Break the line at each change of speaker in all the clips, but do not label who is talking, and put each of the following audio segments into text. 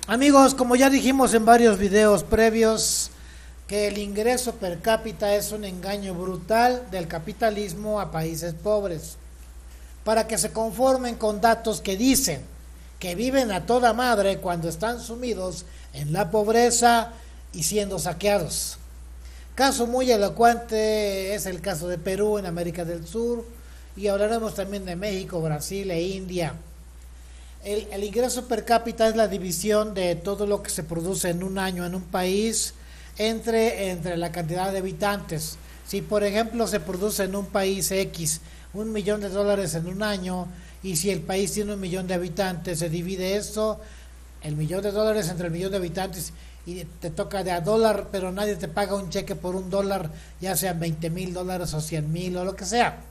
Amigos, como ya dijimos en varios videos previos, que el ingreso per cápita es un engaño brutal del capitalismo a países pobres, para que se conformen con datos que dicen que viven a toda madre cuando están sumidos en la pobreza y siendo saqueados. Caso muy elocuente es el caso de Perú en América del Sur, y hablaremos también de México, Brasil e India. El ingreso per cápita es la división de todo lo que se produce en un año en un país entre la cantidad de habitantes. Si por ejemplo se produce en un país X $1.000.000 en un año, y si el país tiene 1.000.000 de habitantes, se divide esto, el $1.000.000 entre el millón de habitantes, y te toca de a dólar, pero nadie te paga un cheque por $1, ya sean $20.000 o 100.000 o lo que sea.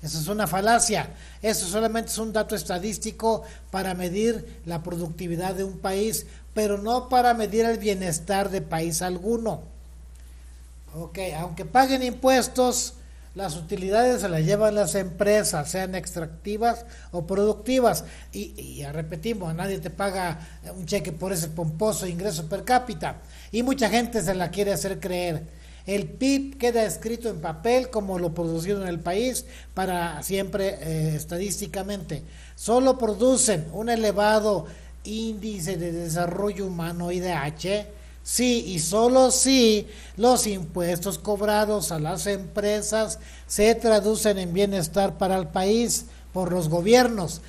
Eso es una falacia. Eso solamente es un dato estadístico para medir la productividad de un país, pero no para medir el bienestar de país alguno. Ok, aunque paguen impuestos, las utilidades se las llevan las empresas, sean extractivas o productivas. Y ya repetimos, nadie te paga un cheque por ese pomposo ingreso per cápita. Y mucha gente se la quiere hacer creer. El PIB queda escrito en papel como lo producido en el país para siempre, estadísticamente. Solo producen un elevado índice de desarrollo humano, IDH, sí y solo si los impuestos cobrados a las empresas se traducen en bienestar para el país por los gobiernos,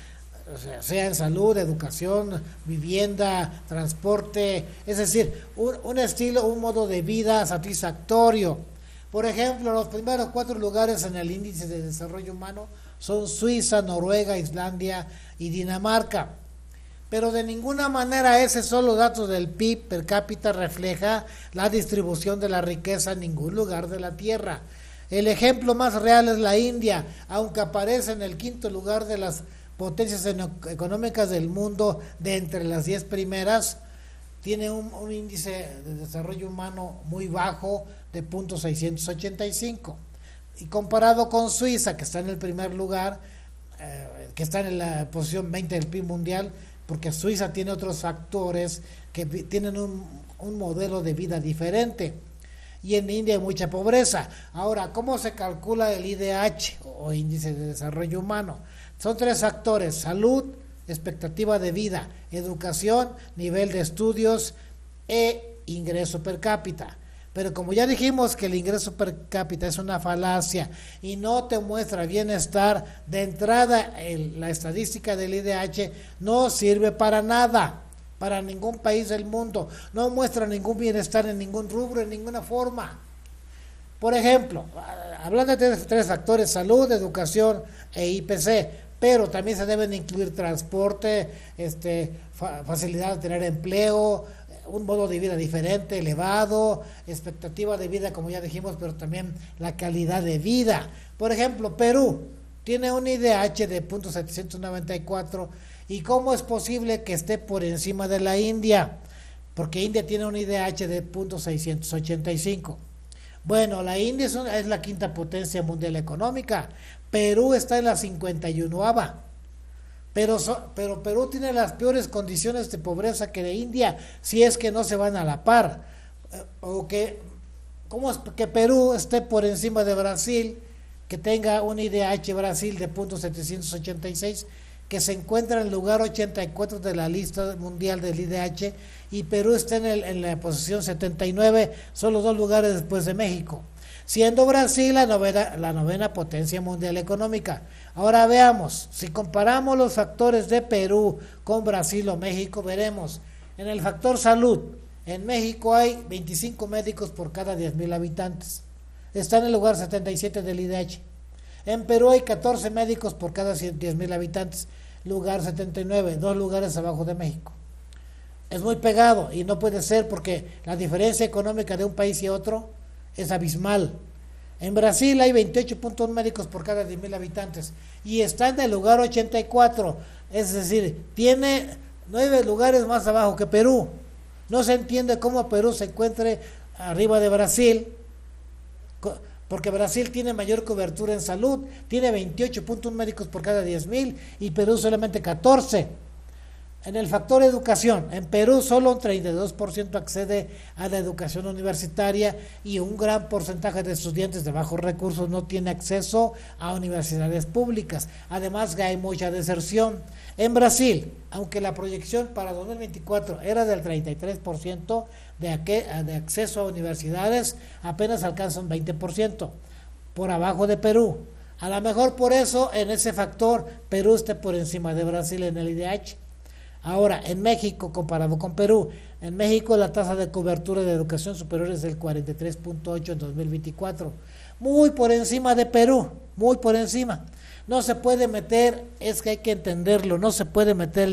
sea en salud, educación, vivienda, transporte, es decir, un estilo, un modo de vida satisfactorio. Por ejemplo, los primeros 4 lugares en el índice de desarrollo humano son Suiza, Noruega, Islandia y Dinamarca. Pero de ninguna manera ese solo dato del PIB per cápita refleja la distribución de la riqueza en ningún lugar de la Tierra. El ejemplo más real es la India, aunque aparece en el 5.º lugar de las potencias económicas del mundo, de entre las 10 primeras, tiene un índice de desarrollo humano muy bajo de 0.685. Y comparado con Suiza, que está en el primer lugar, que está en la posición 20 del PIB mundial, porque Suiza tiene otros factores que tienen un modelo de vida diferente. Y en India hay mucha pobreza. Ahora, ¿cómo se calcula el IDH o índice de desarrollo humano? Son 3 factores: salud, expectativa de vida, educación, nivel de estudios e ingreso per cápita. Pero como ya dijimos que el ingreso per cápita es una falacia y no te muestra bienestar, de entrada la estadística del IDH no sirve para nada, para ningún país del mundo, no muestra ningún bienestar en ningún rubro, en ninguna forma. Por ejemplo, hablando de 3 factores: salud, educación e IPC, pero también se deben incluir transporte, facilidad de tener empleo, un modo de vida diferente, elevado, expectativa de vida, como ya dijimos, pero también la calidad de vida. Por ejemplo, Perú tiene un IDH de 0.794, ¿y cómo es posible que esté por encima de la India? Porque India tiene un IDH de 0.685. Bueno, la India es la 5.ª potencia mundial económica. Perú está en la 51ª. Pero Perú tiene las peores condiciones de pobreza que de India, si es que no se van a la par. ¿Cómo es que Perú esté por encima de Brasil, que tenga un IDH Brasil de 0.786, que se encuentra en el lugar 84 de la lista mundial del IDH, y Perú está en la posición 79, solo 2 lugares después de México, siendo Brasil la 9ª potencia mundial económica? Ahora veamos, si comparamos los factores de Perú con Brasil o México, veremos. En el factor salud, en México hay 25 médicos por cada 10.000 habitantes, está en el lugar 77 del IDH. En Perú hay 14 médicos por cada 10.000 habitantes, lugar 79, 2 lugares abajo de México. Es muy pegado y no puede ser, porque la diferencia económica de un país y otro es abismal. En Brasil hay 28.1 médicos por cada 10.000 habitantes y está en el lugar 84, es decir, tiene 9 lugares más abajo que Perú. No se entiende cómo Perú se encuentre arriba de Brasil, porque Brasil tiene mayor cobertura en salud, tiene 28.1 médicos por cada 10.000 y Perú solamente 14. En el factor educación, en Perú solo un 32% accede a la educación universitaria y un gran porcentaje de estudiantes de bajos recursos no tiene acceso a universidades públicas. Además, hay mucha deserción. En Brasil, aunque la proyección para 2024 era del 33% de acceso a universidades, apenas alcanza un 20%, por abajo de Perú. A lo mejor por eso, en ese factor, Perú esté por encima de Brasil en el IDH. Ahora, en México, comparado con Perú, en México la tasa de cobertura de educación superior es del 43.8 en 2024, muy por encima de Perú, muy por encima. No se puede meter, es que hay que entenderlo, no se puede meter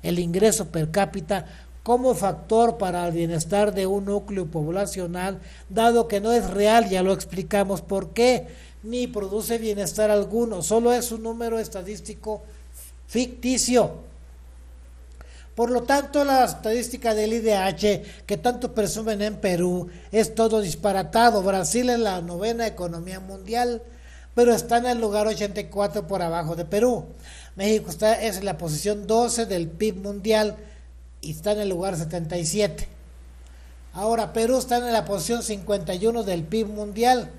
el ingreso per cápita como factor para el bienestar de un núcleo poblacional, dado que no es real, ya lo explicamos por qué, ni produce bienestar alguno, solo es un número estadístico ficticio. Por lo tanto, la estadística del IDH, que tanto presumen en Perú, es todo disparatado. Brasil es la 9ª economía mundial, pero está en el lugar 84 por abajo de Perú. México es en la posición 12 del PIB mundial y está en el lugar 77. Ahora, Perú está en la posición 51 del PIB mundial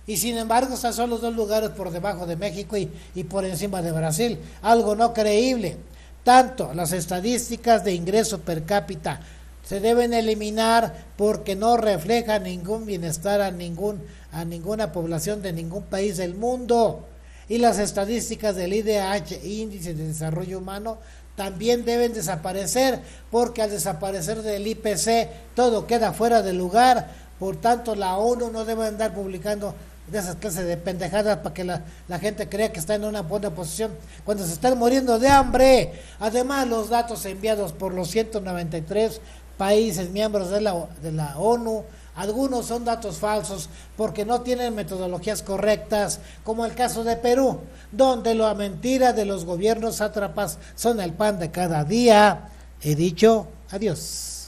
y sin embargo están solo 2 lugares por debajo de México y por encima de Brasil. Algo no creíble. Tanto las estadísticas de ingreso per cápita se deben eliminar porque no reflejan ningún bienestar a ninguna población de ningún país del mundo. Y las estadísticas del IDH, Índice de Desarrollo Humano, también deben desaparecer porque al desaparecer del IPC todo queda fuera de lugar. Por tanto, la ONU no debe andar publicando de esas clases de pendejadas para que la gente crea que está en una buena posición cuando se están muriendo de hambre. Además, los datos enviados por los 193 países miembros de la ONU, algunos son datos falsos porque no tienen metodologías correctas, como el caso de Perú, donde la mentira de los gobiernos sátrapas son el pan de cada día. He dicho, adiós.